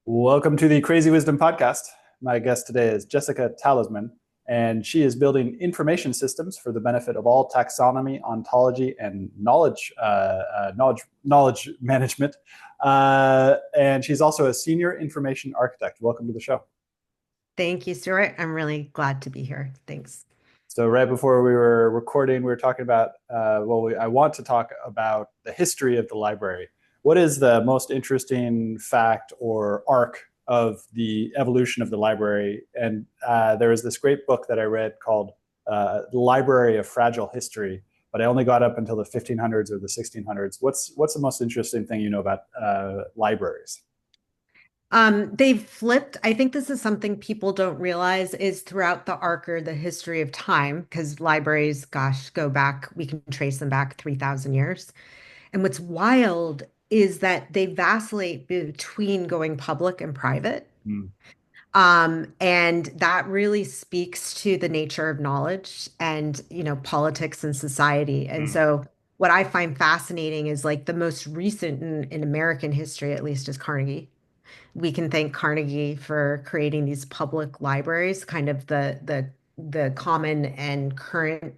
Welcome to the Crazy Wisdom Podcast. My guest today is Jessica Talisman, and she is building information systems for the benefit of all taxonomy, ontology, and knowledge management. And she's also a senior information architect. Welcome to the show. Thank you, Stewart. I'm really glad to be here. Thanks. So right before we were recording, we were talking about, I want to talk about the history of the library. What is the most interesting fact or arc of the evolution of the library? And there was this great book that I read called The Library of Fragile History, but I only got up until the 1500s or the 1600s. What's the most interesting thing you know about libraries? They've flipped. I think this is something people don't realize is throughout the arc or the history of time, because libraries, gosh, go back, we can trace them back 3,000 years. And what's wild is that they vacillate between going public and private. Mm, And that really speaks to the nature of knowledge and, politics and society. And mm, so what I find fascinating is like the most recent in American history, at least, is Carnegie. We can thank Carnegie for creating these public libraries, kind of the common and current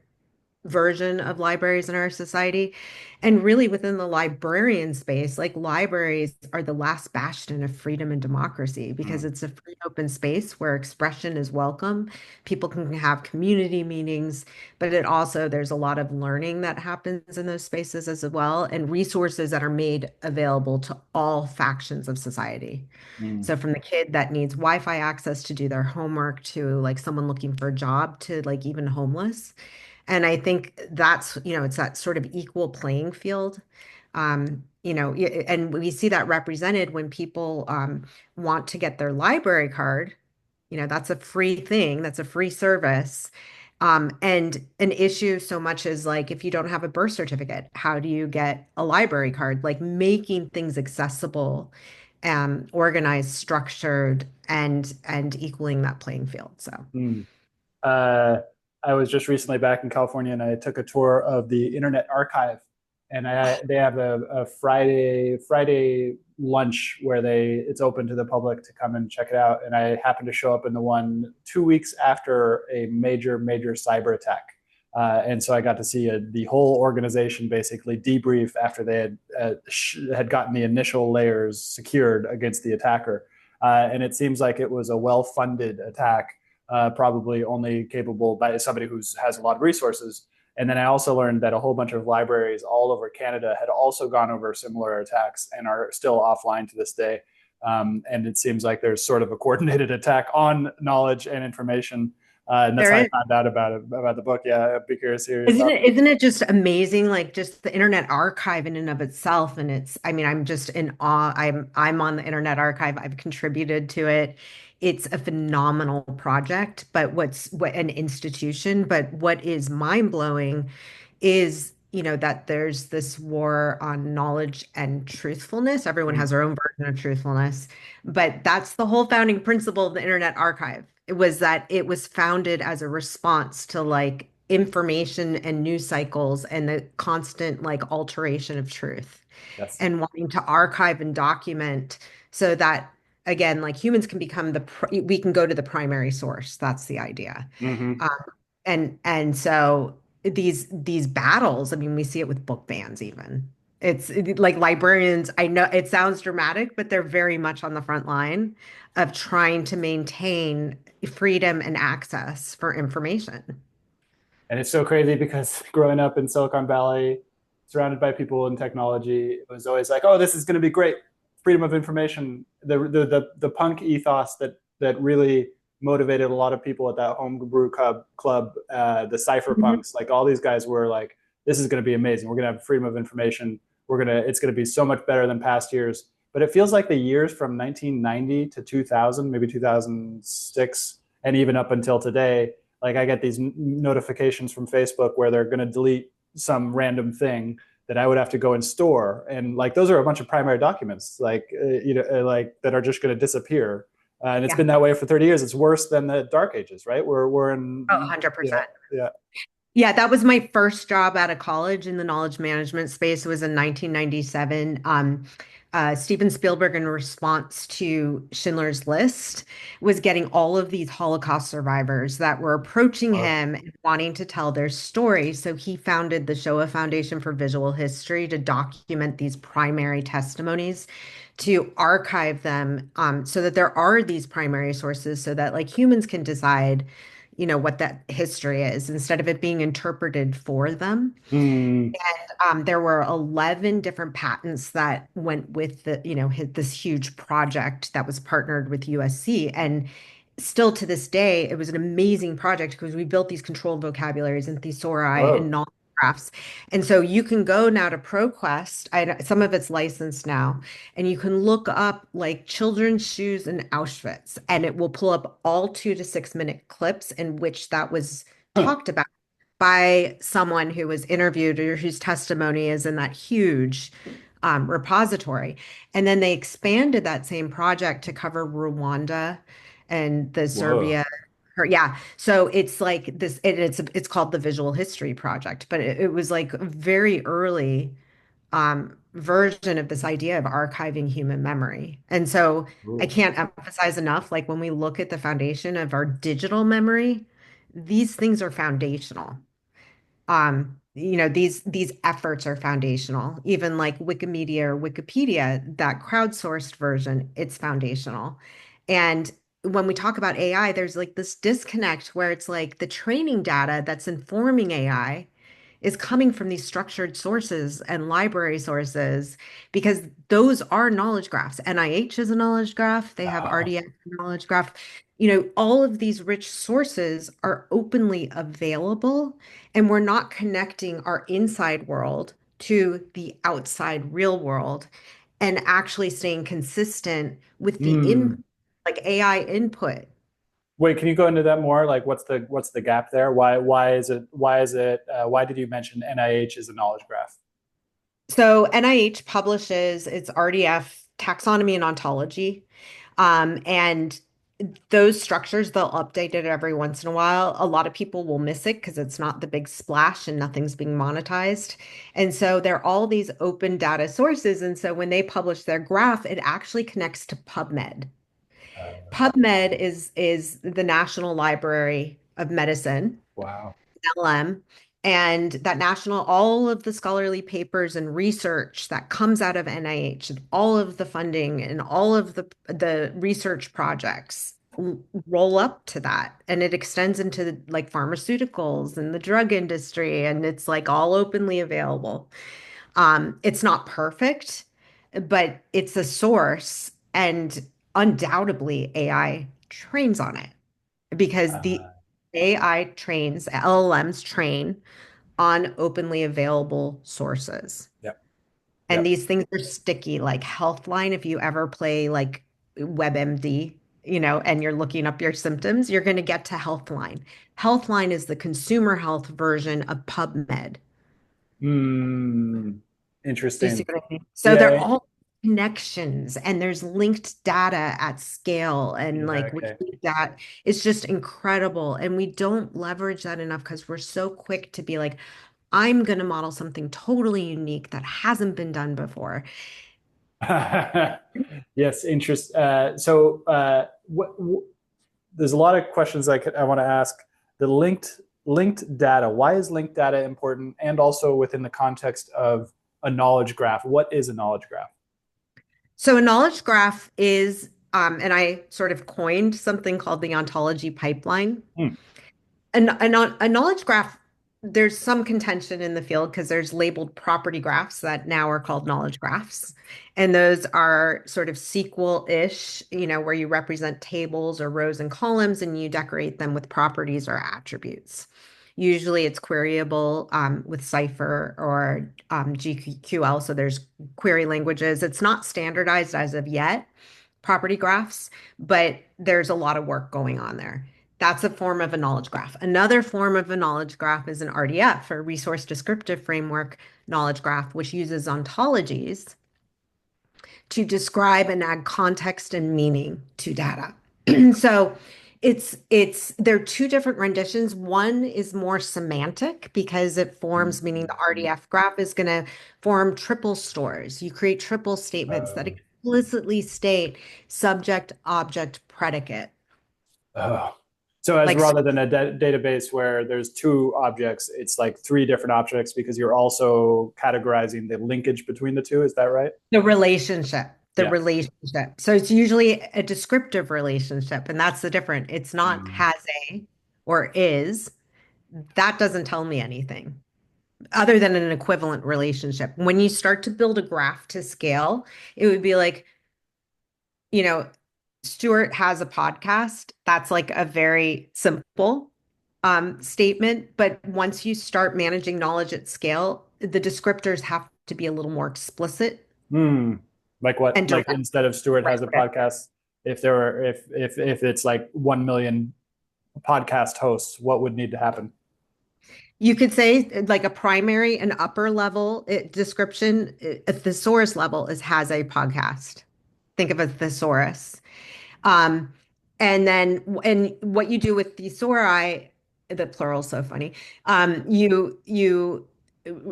version of libraries in our society. And really within the librarian space, like libraries are the last bastion of freedom and democracy because mm, it's a free open space where expression is welcome. People can have community meetings, but there's a lot of learning that happens in those spaces as well, and resources that are made available to all factions of society. mm. So from the kid that needs Wi-Fi access to do their homework to like someone looking for a job to like even homeless. And I think it's that sort of equal playing field. And we see that represented when people want to get their library card. That's a free thing, that's a free service. And an issue so much as like if you don't have a birth certificate, how do you get a library card? Like making things accessible, organized, structured, and equaling that playing field. So. Mm. Uh, I was just recently back in California and I took a tour of the Internet Archive, and they have a Friday lunch where it's open to the public to come and check it out. And I happened to show up in the one 2 weeks after a major cyber attack. And so I got to see the whole organization basically debrief after they had gotten the initial layers secured against the attacker. And it seems like it was a well-funded attack, probably only capable by somebody who has a lot of resources. And then I also learned that a whole bunch of libraries all over Canada had also gone over similar attacks and are still offline to this day. And it seems like there's sort of a coordinated attack on knowledge and information. And that's There how I is. found out about the book. Yeah, I'd be curious to hear your Isn't thoughts. it just amazing, like just the Internet Archive in and of itself? And I mean, I'm just in awe. I'm on the Internet Archive. I've contributed to it. It's a phenomenal project, but what an institution. But what is mind-blowing is, that there's this war on knowledge and truthfulness. Everyone Mm, has their own version of truthfulness, but that's the whole founding principle of the Internet Archive. It was that it was founded as a response to like information and news cycles and the constant like alteration of truth yes. and wanting to archive and document so that again like humans can become we can go to the primary source. That's the idea. Hmm. um, and so these battles, I mean, we see it with book bans even. Like librarians, I know it sounds dramatic, but they're very much on the front line of trying to maintain freedom and access for information. And it's so crazy because growing up in Silicon Valley, surrounded by people in technology, it was always like, "Oh, this is going to be great, freedom of information." The punk ethos that really motivated a lot of people at that homebrew club, the Mhm. cypherpunks, like all these guys were like, "This is going to be amazing. We're going to have freedom of information. It's going to be so much better than past years." But it feels like the years from 1990 to 2000, maybe 2006, and even up until today, like I get these notifications from Facebook where they're going to delete some random thing that I would have to go and store, and like those are a bunch of primary documents, like like that are just going to disappear. And it's Yeah. been that way for 30 years. It's worse than the Dark Ages, right? We're Oh, in, yeah, 100%. yeah. Yeah, that was my first job out of college in the knowledge management space. It was in 1997. Steven Spielberg, in response to Schindler's List, was getting all of these Holocaust survivors that were approaching Wow. him and wanting to tell their story. So he founded the Shoah Foundation for Visual History to document these primary testimonies, to archive them, so that there are these primary sources, so that like humans can decide what that history is instead of it being interpreted for them. Hmm. There were 11 different patents that went with this huge project that was partnered with USC. And still to this day, it was an amazing project because we built these controlled vocabularies and thesauri and Whoa. knowledge graphs. And so you can go now to ProQuest. Some of it's licensed now, and you can look up like children's shoes in Auschwitz, and it will pull up all 2 to 6 minute clips in which that was Huh. talked about by someone who was interviewed or whose testimony is in that huge repository. And then they expanded that same project to cover Rwanda and the Whoa. Serbia. Yeah. So it's like this, it's called the Visual History Project, but it was like a very early version of this idea of archiving human memory. And so I Ooh. can't emphasize enough, like when we look at the foundation of our digital memory, these things are foundational. These efforts are foundational. Even like Wikimedia or Wikipedia, that crowdsourced version, it's foundational. And when we talk about AI, there's like this disconnect where it's like the training data that's informing AI is coming from these structured sources and library sources, because those are knowledge graphs. NIH is a knowledge graph. They have Wow. RDF knowledge graph. All of these rich sources are openly available, and we're not connecting our inside world to the outside real world and actually staying consistent with the Hmm. like AI input. Wait, can you go into that more? Like, what's the gap there? Why did you mention NIH as a knowledge graph? So NIH publishes its RDF taxonomy and ontology. And those structures, they'll update it every once in a while. A lot of people will miss it because it's not the big splash and nothing's being monetized. And so there are all these open data sources. And so when they publish their graph, it actually connects to PubMed. PubMed is the National Library of Medicine, Wow. LM, and that all of the scholarly papers and research that comes out of NIH, and all of the funding and all of the research projects roll up to that, and it extends into like pharmaceuticals and the drug industry, and it's like all openly available. It's not perfect, but it's a source, and undoubtedly AI trains on it because the Uh, LLMs train on openly available sources. yep. And Yep. these things are sticky, like Healthline. If you ever play like WebMD, and you're looking up your symptoms, you're going to get to Healthline. Healthline is the consumer health version of PubMed. Hmm. Do you see Interesting. what I mean? So they're Yeah. all connections, and there's linked data at scale, and Yeah. like Okay. that is just incredible. And we don't leverage that enough because we're so quick to be like, I'm going to model something totally unique that hasn't been done before. Yes. Interest. There's a lot of questions I want to ask. The linked data. Why is linked data important? And also within the context of a knowledge graph, what is a knowledge graph? So a knowledge graph is, and I sort of coined something called the ontology pipeline. Hmm. A knowledge graph, there's some contention in the field because there's labeled property graphs that now are called knowledge graphs. And those are sort of SQL-ish, where you represent tables or rows and columns and you decorate them with properties or attributes. Usually it's queryable with Cypher or GQL. So there's query languages. It's not standardized as of yet, property graphs, but there's a lot of work going on there. That's a form of a knowledge graph. Another form of a knowledge graph is an RDF, or resource descriptive framework knowledge graph, which uses ontologies to describe and add context and meaning to data. So they're two different renditions. One is more semantic because it forms, meaning the Mhm. RDF graph is going to form triple stores. You create triple statements that Uh, explicitly state subject, object, predicate. oh. So as Like rather than a database where there's two objects, it's like three different objects because you're also categorizing the linkage between the two. Is that right? the relationship, the Yeah. relationship. So it's usually a descriptive relationship, and that's the difference. It's not Mm. has a or is. That doesn't tell me anything other than an equivalent relationship. When you start to build a graph to scale, it would be like, you know, Stewart has a podcast. That's like a very simple statement. But once you start managing knowledge at scale, the descriptors have to be a little more explicit Hmm. Like what? and Like direct. instead of Stewart has a podcast, if there were if it's like 1 million podcast hosts, what would need to happen? You could say like a primary and upper level description, a thesaurus level is has a podcast. Think of a thesaurus. Um, and what you do with thesauri, the plural is so funny. You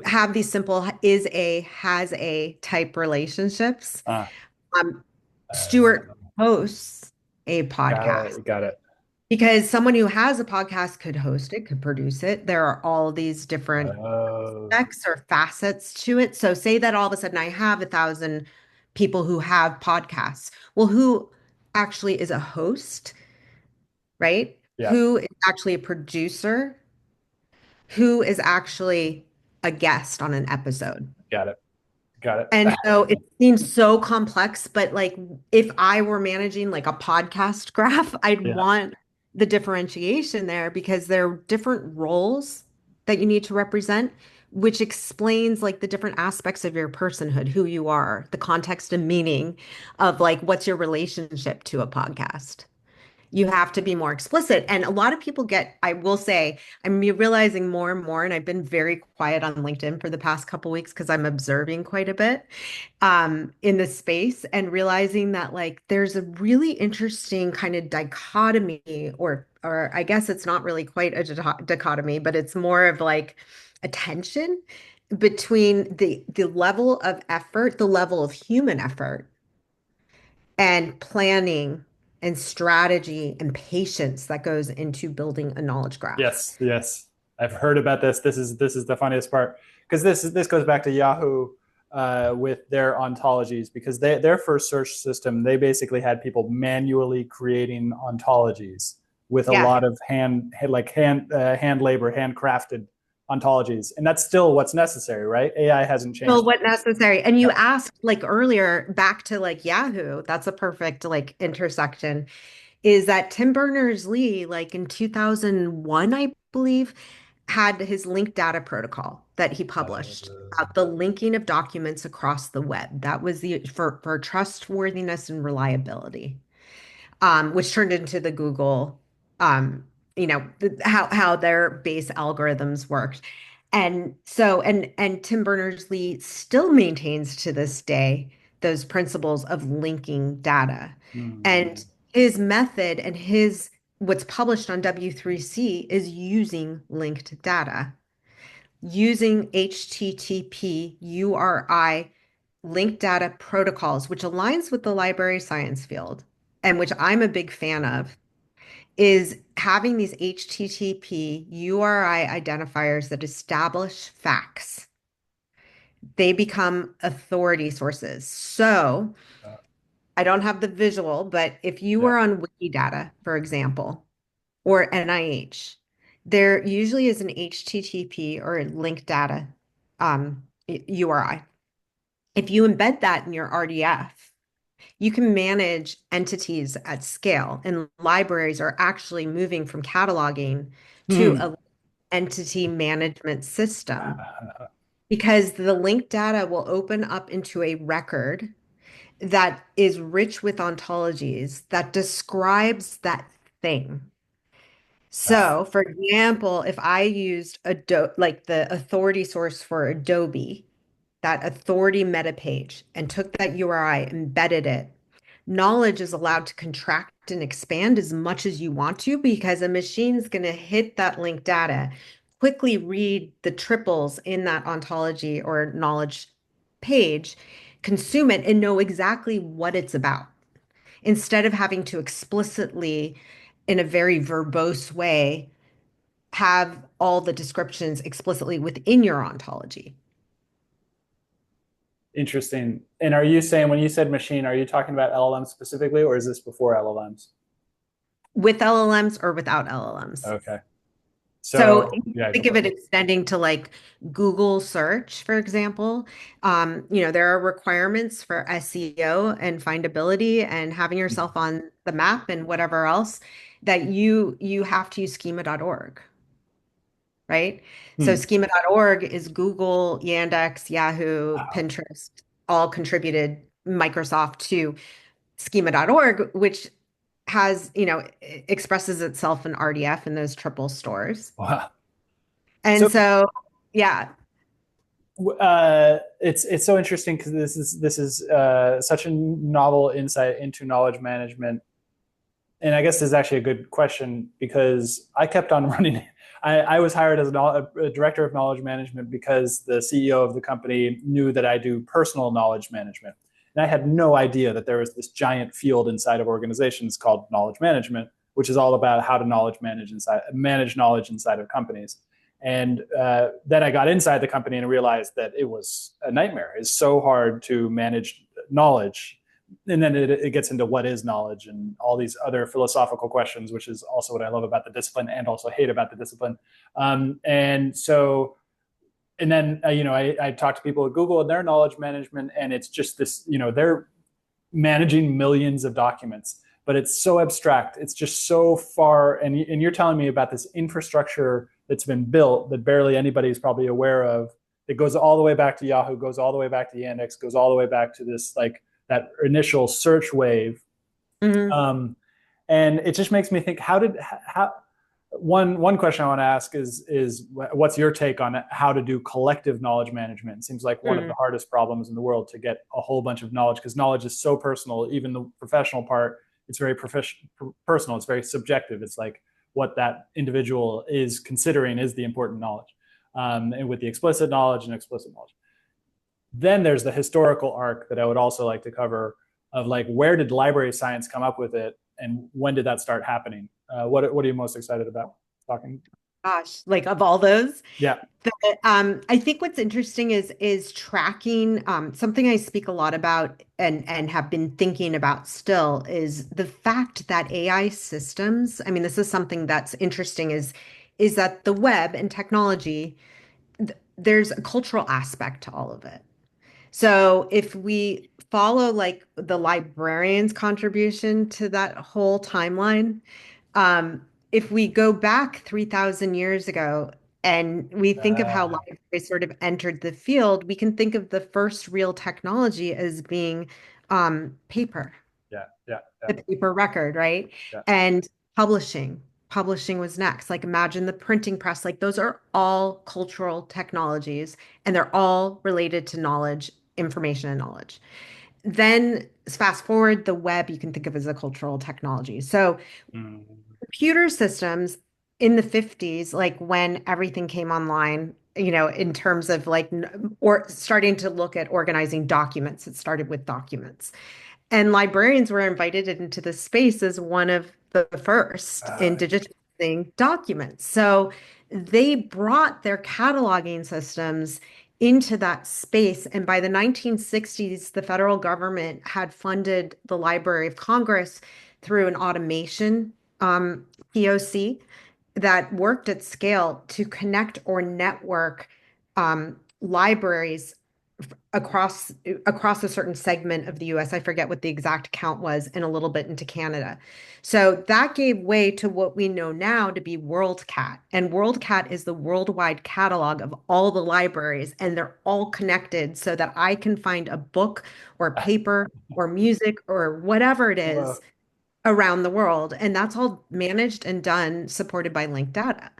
have these simple is a, has a type relationships. Ah, Um, Stewart uh, hosts a got podcast. it. Got it. Because someone who has a podcast could host it, could produce it. There are all these different Oh, aspects or facets to it. So say that all of a sudden I have 1,000 people who have podcasts. Well, who actually is a host, right? yeah. Who is actually a producer? Who is actually a guest on an episode? Got it. Got And it. so it seems so complex, but like if I were managing like a podcast graph, I'd Yeah. want the differentiation there because there are different roles that you need to represent, which explains like the different aspects of your personhood, who you are, the context and meaning of like what's your relationship to a podcast. You have to be more explicit. And a lot of people get, I will say, I'm realizing more and more, and I've been very quiet on LinkedIn for the past couple weeks because I'm observing quite a bit in this space and realizing that like there's a really interesting kind of dichotomy, or I guess it's not really quite a dichotomy, but it's more of like a tension between the level of effort, the level of human effort and planning and strategy and patience that goes into building a knowledge graph. Yes. Yes. I've heard about this. This is the funniest part because this goes back to Yahoo with their ontologies because their first search system they basically had people manually creating ontologies with a Yeah. lot of hand labor, handcrafted ontologies, and that's still what's necessary, right? AI hasn't Well, changed. what necessary? And you Yeah. asked like earlier back to like Yahoo, that's a perfect like intersection. Is that Tim Berners-Lee, like in 2001, I believe, had his linked data protocol that he published about the linking of documents across the web. That was the for trustworthiness and reliability, which turned into the Google, um, how their base algorithms worked. And so, and Tim Berners-Lee still maintains to this day those principles of linking data. And Hmm. his method and his what's published on W3C is using linked data, using HTTP URI linked data protocols, which aligns with the library science field and which I'm a big fan of, is having these HTTP URI identifiers that establish facts. They become authority sources. So Uh, I don't have the visual, but if you yeah. were on Wikidata, for example, or NIH, there usually is an HTTP or a linked data URI. If you embed that in your RDF, you can manage entities at scale, and libraries are actually moving from cataloging to Hmm. a entity management system because the linked data will open up into a record that is rich with ontologies that describes that thing. So, for example, if I used Adobe, like the authority source for Adobe, that authority meta page, and took that URI, embedded it, knowledge is allowed to contract and expand as much as you want to because a machine's going to hit that linked data, quickly read the triples in that ontology or knowledge page, consume it, and know exactly what it's about instead of having to explicitly, in a very verbose way, have all the descriptions explicitly within your ontology. Interesting. And are you saying, when you said machine, are you talking about LLMs specifically, or is this before LLMs? With LLMs or without LLMs. Okay. So So yeah, go think of for it. it extending to like Google search, for example. There are requirements for SEO and findability and having yourself on the map and whatever else that you have to use schema.org, right? So Hmm. schema.org is Google, Yandex, Yahoo, Pinterest, all contributed Microsoft to schema.org, which has, expresses itself in RDF in those triple stores. Wow. And So so, yeah. it's so interesting because this is such a novel insight into knowledge management. And I guess this is actually a good question because I kept on running. I was hired as a director of knowledge management because the CEO of the company knew that I do personal knowledge management. And I had no idea that there was this giant field inside of organizations called knowledge management, which is all about how to manage knowledge inside of companies. And then I got inside the company and realized that it was a nightmare. It's so hard to manage knowledge. And then it gets into what is knowledge and all these other philosophical questions, which is also what I love about the discipline and also hate about the discipline. And so, and then, I talk to people at Google and their knowledge management, and it's just this, they're managing millions of documents, but it's so abstract. It's just so far. And you're telling me about this infrastructure that's been built that barely anybody's probably aware of. It goes all the way back to Yahoo, goes all the way back to Yandex, goes all the way back to this, like, that initial search wave. Mhm. And it just makes me think, how one question I want to ask is what's your take on how to do collective knowledge management? It seems like one of the Mhm. hardest problems in the world to get a whole bunch of knowledge, because knowledge is so personal. Even the professional part, it's very personal. It's very subjective. It's like what that individual is considering is the important knowledge, and with the explicit knowledge and explicit knowledge. Then there's the historical arc that I would also like to cover, of like, where did library science come up with it, and when did that start happening? What are you most excited about talking? Gosh, like of all those. Yeah. I think what's interesting is tracking. Something I speak a lot about and have been thinking about still is the fact that AI systems, I mean, this is something that's interesting is that the web and technology, there's a cultural aspect to all of it. So if we follow like the librarian's contribution to that whole timeline, if we go back 3,000 years ago and we think of how uh, libraries sort of entered the field, we can think of the first real technology as being paper, yeah, yeah, yeah, the paper record, right? yeah. And publishing. Publishing was next. Like imagine the printing press. Like those are all cultural technologies and they're all related to knowledge, information and knowledge. Then fast forward, the web you can think of as a cultural technology. So Mm. computer systems in the 50s, like when everything came online, in terms of like or starting to look at organizing documents, it started with documents. And librarians were invited into the space as one of the first in digitizing documents. So they brought their cataloging systems into that space. And by the 1960s, the federal government had funded the Library of Congress through an automation POC that worked at scale to connect or network libraries across across a certain segment of the US. I forget what the exact count was, and a little bit into Canada. So that gave way to what we know now to be WorldCat. And WorldCat is the worldwide catalog of all the libraries, and they're all connected so that I can find a book or paper or music or whatever it is Well, around the world. And that's all managed and done supported by linked data. got it.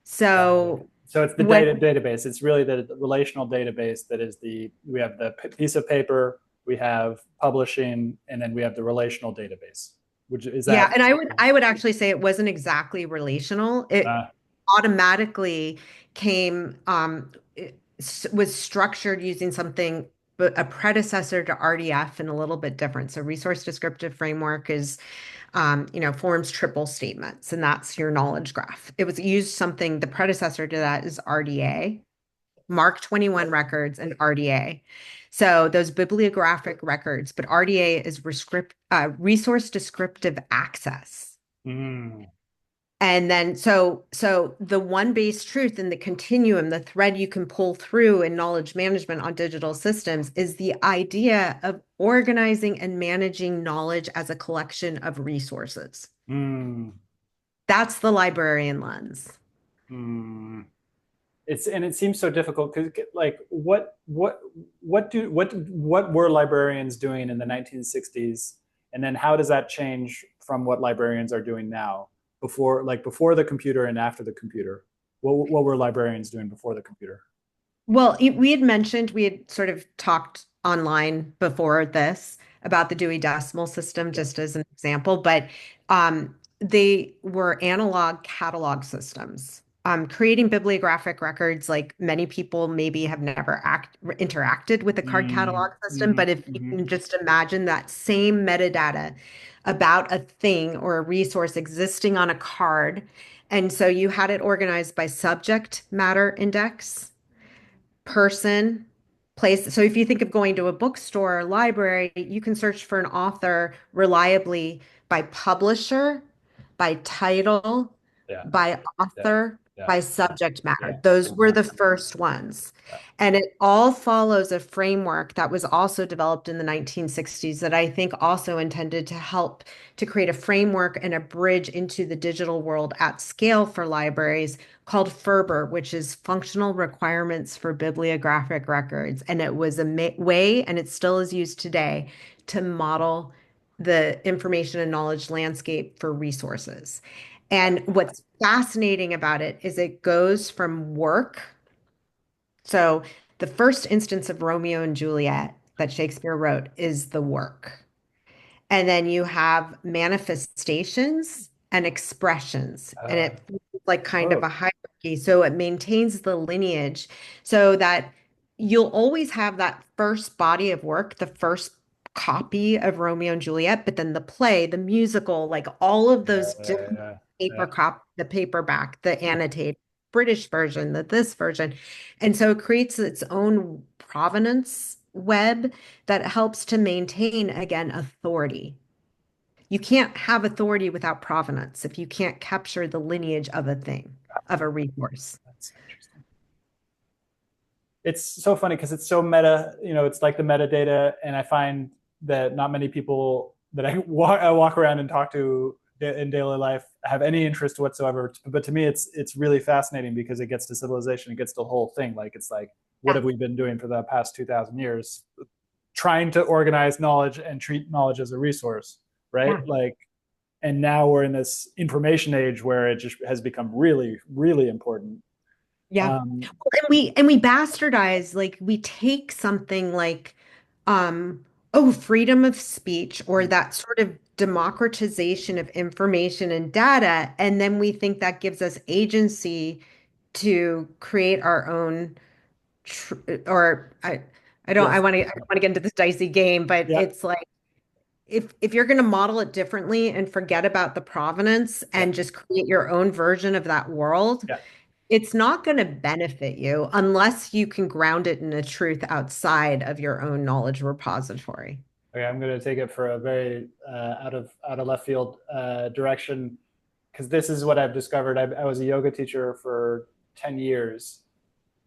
So So it's the when data database. It's really the relational database that is we have the piece of paper, we have publishing, and then we have the relational database. Which is Yeah, that? and I would actually say it wasn't exactly relational. It Uh, automatically came was structured using something a predecessor to RDF and a little bit different. So resource descriptive framework is forms triple statements, and that's your knowledge graph. It was used something, the predecessor to that is RDA, Mark 21 records, and RDA. So those bibliographic records, but RDA is resource descriptive access. mm, And then so the one base truth in the continuum, the thread you can pull through in knowledge management on digital systems is the idea of organizing and managing knowledge as a collection of resources. mm, That's the librarian lens. mm. It seems so difficult because like what were librarians doing in the 1960s, and then how does that change from what librarians are doing now, before the computer and after the computer? What were librarians doing before the computer? Well, we had sort of talked online before this about the Dewey Decimal System, Yeah. just as an example, but they were analog catalog systems. Creating bibliographic records, like many people maybe have never interacted with a card Mm, catalog system, hmm but if you hmm can just imagine that same metadata about a thing or a resource existing on a card, and so you had it organized by subject matter index, person, place. So if you think of going to a bookstore or library, you can search for an author reliably by publisher, by title, Yeah. by Yeah. author, Yeah. by subject Yeah. matter. Those were the first ones. Yeah. And it all follows a framework that was also developed in the 1960s that I think also intended to help to create a framework and a bridge into the digital world at scale for libraries called FRBR, which is Functional Requirements for Bibliographic Records. And it was a way, and it still is used today, to model the information and knowledge landscape for resources. And what's fascinating about it is it goes from work. So the first instance of Romeo and Juliet that Shakespeare wrote is the work. And then you have manifestations and expressions, and Uh, it feels like kind of oh, a hierarchy. So it maintains the lineage so that you'll always have that first body of work, the first copy of Romeo and Juliet, but then the play, the musical, like all of yeah, those yeah, different yeah, yeah. the paperback, the annotated British version, the this version. And so it creates its own provenance web that helps to maintain, again, authority. You can't have authority without provenance if you can't capture the lineage of a thing, of a resource. That's interesting. It's so funny because it's so meta, it's like the metadata. And I find that not many people that I walk around and talk to in daily life have any interest whatsoever. But to me, it's really fascinating because it gets to civilization, it gets to the whole thing. Like, it's like, what Yeah. have we been doing for the past 2,000 years? Trying to organize knowledge and treat knowledge as a resource, right? Yeah. Like, and now we're in this information age where it just has become really, really important. Yeah. Um, Well, and we bastardize, like we take something like oh, freedom of speech or that sort of democratization of information and data, and then we think that gives us agency to create our own tr or I don't yes. I don't want to get into this dicey game, but Yeah. it's like if you're going to model it differently and forget about the provenance Yeah. and just create your own version of that world, Yeah. it's not going to benefit you unless you can ground it in a truth outside of your own knowledge repository. Okay, I'm going to take it for a very out of left field direction, because this is what I've discovered. I was a yoga teacher for 10 years,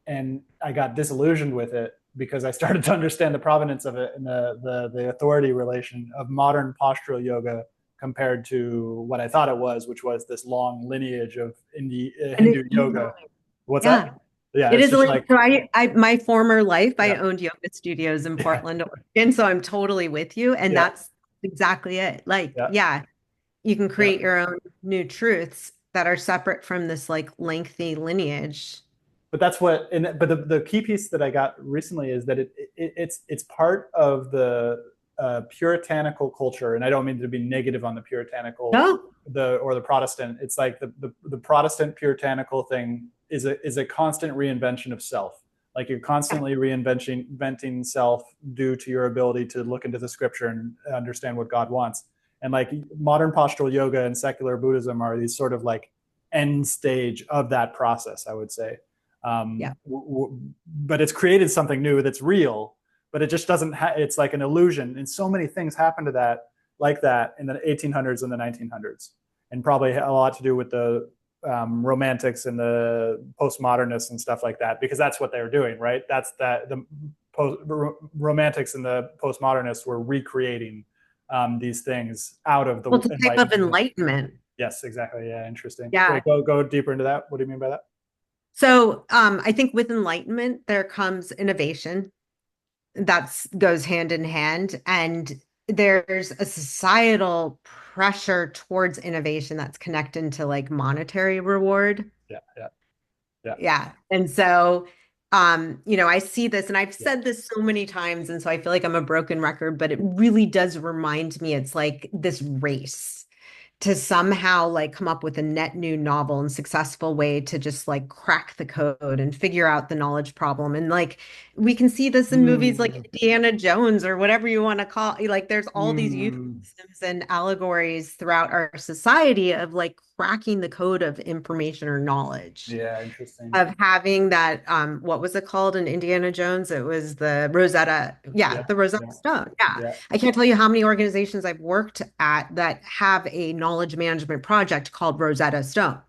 and I got disillusioned with it because I started to understand the provenance of it and the authority relation of modern postural yoga compared to what I thought it was, which was this long lineage of And Hindu yoga. What's yeah, that? Yeah, it it's is a just little, like, so my former life, I yeah, owned yoga studios in yeah, Portland, Oregon. So I'm totally with you. And yeah, that's exactly it. Like, yeah, yeah, you can yeah. create your own new truths that are separate from this like lengthy lineage. But that's what, but the key piece that I got recently is that it's part of the a puritanical culture, and I don't mean to be negative on the puritanical No. the Protestant. It's like the Protestant puritanical thing is a constant reinvention of self. Like you're constantly reinventing self due to your ability to look into the scripture and understand what God wants. And like modern postural yoga and secular Buddhism are these sort of like end stage of that process, I would say. Yeah. But it's created something new that's real, but it just doesn't it's like an illusion. And so many things happen to that like that in the 1800s and the 1900s, and probably a lot to do with the romantics and the postmodernists and stuff like that, because that's what they were doing, right? That's that the romantics and the postmodernists were recreating these things out of the Well, it's a type of Enlightenment. enlightenment. Yes, exactly. Yeah, interesting. Yeah. Wait, go deeper into that. What do you mean by that? So I think with enlightenment, there comes innovation that goes hand in hand. And there's a societal pressure towards innovation that's connected to like monetary reward. Yeah, yeah, yeah, Yeah. And so, I see this and I've yeah. said this so many times. And so I feel like I'm a broken record, but it really does remind me it's like this race to somehow like come up with a net new novel and successful way to just like crack the code and figure out the knowledge problem. And like we can see this in movies like Mm, Indiana Jones or whatever you want to call it. Like there's all these mm. euphemisms and allegories throughout our society of like cracking the code of information or knowledge Yeah, interesting. of having that what was it called in Indiana Jones? It was the Rosetta, yeah, Yeah, the Rosetta yeah, Stone. Yeah. yeah, I can't tell you how many organizations I've worked at that have a knowledge management project called Rosetta Stone.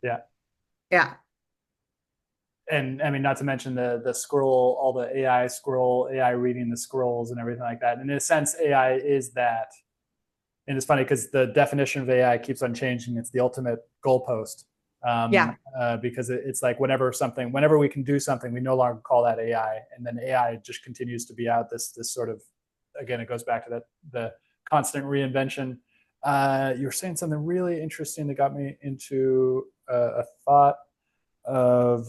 yeah. Yeah. And I mean, not to mention the scroll, all the AI scroll, AI reading the scrolls and everything like that. And in a sense, AI is that. And it's funny because the definition of AI keeps on changing. It's the ultimate goalpost, Yeah. because it's like whenever we can do something, we no longer call that AI, and then AI just continues to be out this sort of, again, it goes back to that the constant reinvention. You're saying something really interesting that got me into a thought of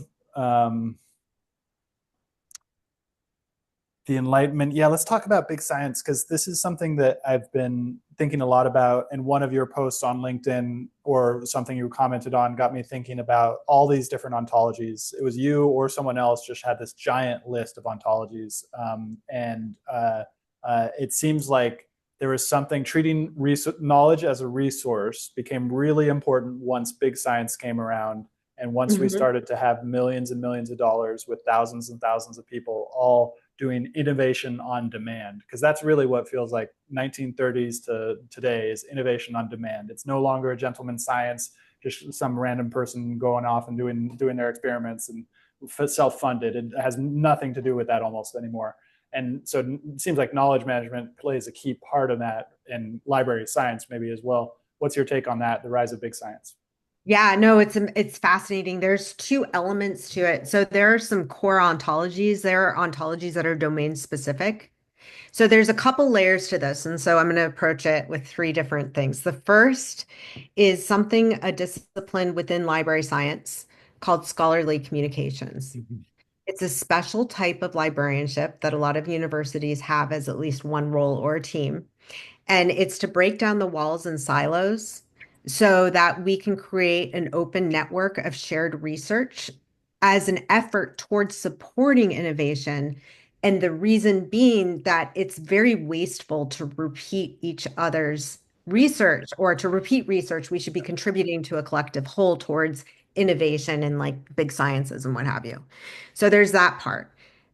the Enlightenment. Yeah, let's talk about big science, because this is something that I've been thinking a lot about. And one of your posts on LinkedIn or something you commented on got me thinking about all these different ontologies. It was you or someone else just had this giant list of ontologies. It seems like there was something treating knowledge as a resource became really important once big science came around. And once we Mhm. started to have millions and millions of dollars with thousands and thousands of people all doing innovation on demand, because that's really what feels like 1930s to today is innovation on demand. It's no longer a gentleman's science, just some random person going off and doing their experiments and self-funded. It has nothing to do with that almost anymore. And so it seems like knowledge management plays a key part of that, and library science maybe as well. What's your take on that, the rise of big science? Yeah, no, it's fascinating. There's two elements to it. So there are some core ontologies. There are ontologies that are domain specific. So there's a couple layers to this. And so I'm going to approach it with three different things. The first is a discipline within library science called scholarly communications. Mhm. It's a special type of librarianship that a lot of universities have as at least one role or a team. And it's to break down the walls and silos so that we can create an open network of shared research as an effort towards supporting innovation. And the reason being that it's very wasteful to repeat each other's research or to repeat research. We should be contributing to a collective whole towards innovation and like big sciences and what have you. So there's that part.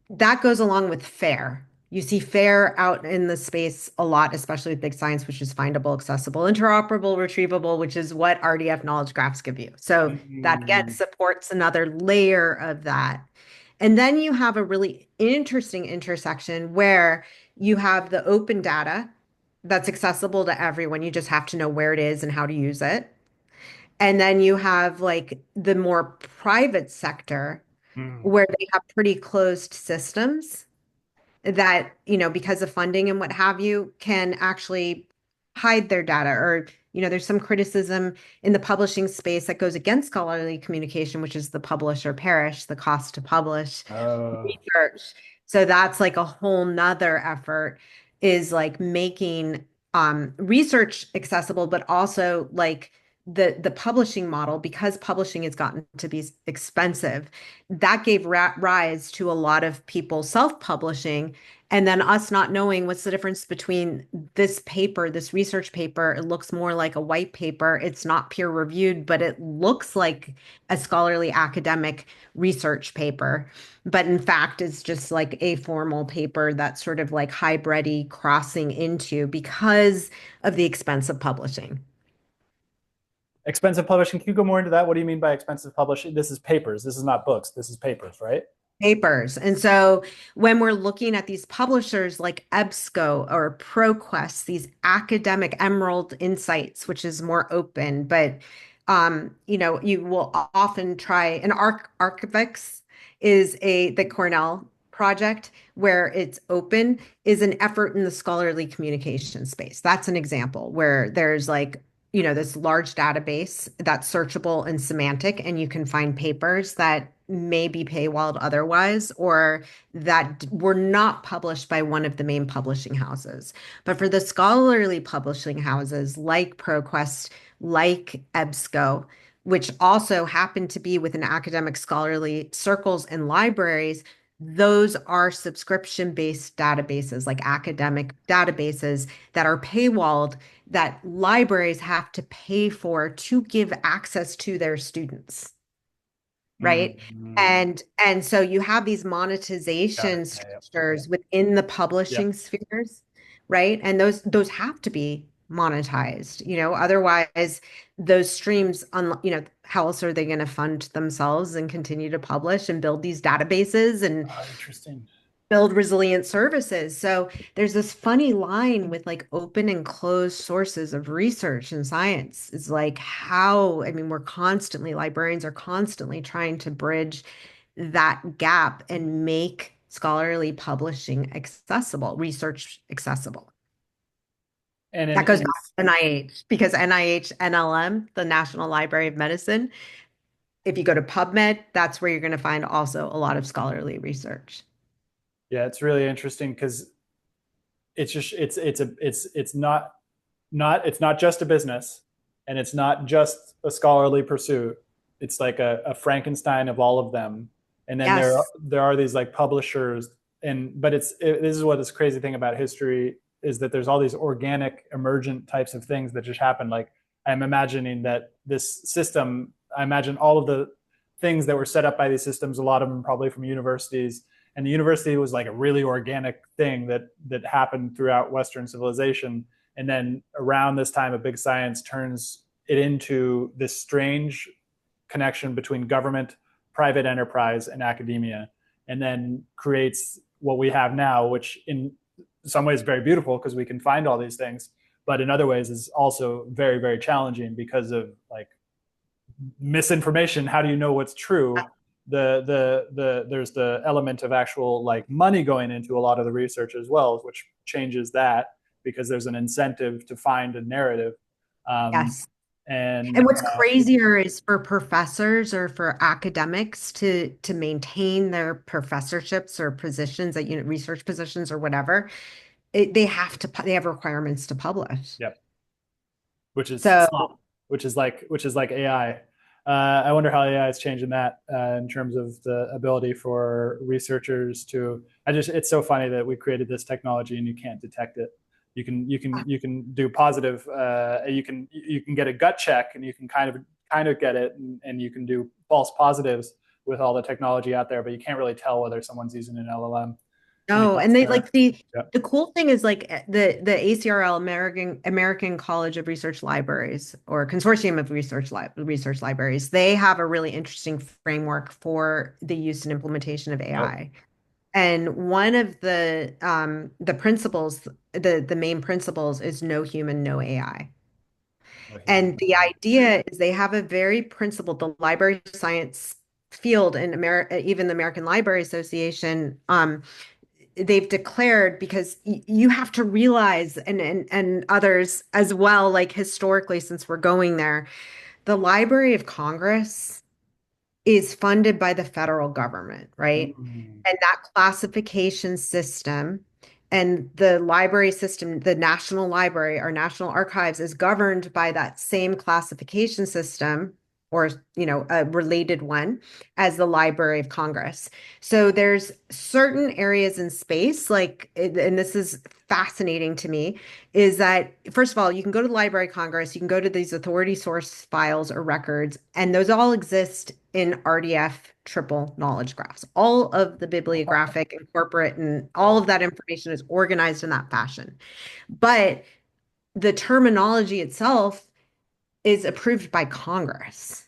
That goes along with FAIR. You see FAIR out in the space a lot, especially with big science, which is findable, accessible, interoperable, retrievable, which is what RDF knowledge graphs give you. So that again Mm, supports another layer of that. And then you have a really interesting intersection where you have the open data that's accessible to everyone. You just have to know where it is and how to use it. And then you have like the more private sector mm. where they have pretty closed systems that, because of funding and what have you, can actually hide their data. Or, there's some criticism in the publishing space that goes against scholarly communication, which is the publish or perish, the cost to publish Uh, research. So that's like a whole nother effort. is like making research accessible, but also like the publishing model, because publishing has gotten to be expensive, that gave rise to a lot of people self-publishing, and then us not knowing what's the difference between this paper, this research paper. It looks more like a white paper. It's not peer reviewed, but it looks like a scholarly academic research paper. But in fact, it's just like a formal paper that's sort of like hybridy crossing into because of the expense of publishing. Expensive publishing. Can you go more into that? What do you mean by expensive publishing? This is papers. This is not books. This is papers, right? Papers. And so when we're looking at these publishers like EBSCO or ProQuest, these academic Emerald Insights, which is more open, but you will often try an Archivix is the Cornell project where it's open, is an effort in the scholarly communication space. That's an example where there's like this large database that's searchable and semantic, and you can find papers that may be paywalled otherwise, or that were not published by one of the main publishing houses. But for the scholarly publishing houses like ProQuest, like EBSCO, which also happen to be within academic scholarly circles and libraries, those are subscription-based databases, like academic databases that are paywalled, that libraries have to pay for to give access to their students, right? Mm-hmm. And so you have these Got it. monetization Yeah, structures within the yeah. publishing spheres, right? And those have to be monetized, otherwise those streams, how else are they going to fund themselves and continue to publish and build these databases and Interesting. build resilient services? So there's this funny line with like open and closed sources of research and science. It's like how, I mean, librarians are constantly trying to bridge that gap and make scholarly publishing accessible, research accessible. And That goes back to NIH, because NIH NLM, the National Library of Medicine, if you go to PubMed, that's where you're going to find also a lot of scholarly research. yeah, it's really interesting because it's not just a business, and it's not just a scholarly pursuit. It's like a Frankenstein of all of them. And then Yes. there are these like publishers, and but this is what this crazy thing about history is, that there's all these organic emergent types of things that just happen. Like I'm imagining that this system, I imagine all of the things that were set up by these systems, a lot of them probably from universities, and the university was like a really organic thing that happened throughout Western civilization. And then around this time, a big science turns it into this strange connection between government, private enterprise, and academia, and then creates what we have now, which in some ways is very beautiful because we can find all these things, but in other ways is also very, very challenging because of like misinformation. How do you know what's true? There's the element of actual like money going into a lot of the research as well, which changes that because there's an incentive to find a narrative. um, Yes. And and what's crazier is for professors or for academics to maintain their professorships or positions at research positions or whatever, they have requirements to publish. Yep, which is So slop, which is like AI. I wonder how AI is changing that in terms of the ability for researchers to. It's so funny that we created this technology and you can't detect it. You can do positive. You can get a gut check and you can kind of get it, and you can do false positives with all the technology out there, but you can't really tell whether someone's using an LLM when it no, comes and they to. like the Yeah. the cool thing is like the ACRL, American College of Research Libraries, or Consortium of Research Libraries. They have a really interesting framework for the use and implementation of Oh, AI. And one of the principles, the main principles, is no human, no AI. no human. And the idea is they have a very principled, the library science field in America, even the American Library Association, they've declared, because you have to realize, and others as well, like historically, since we're going there, the Library of Congress is funded by the federal government, right? Mm. And that classification system And the library system, the National Library, our National Archives, is governed by that same classification system, or a related one, as the Library of Congress. So there's certain areas in space, and this is fascinating to me, is that first of all, you can go to the Library of Congress, you can go to these authority source files or records, and those all exist in RDF triple knowledge graphs. All of the bibliographic and corporate and all of that information is organized in that fashion. But the terminology itself is approved by Congress.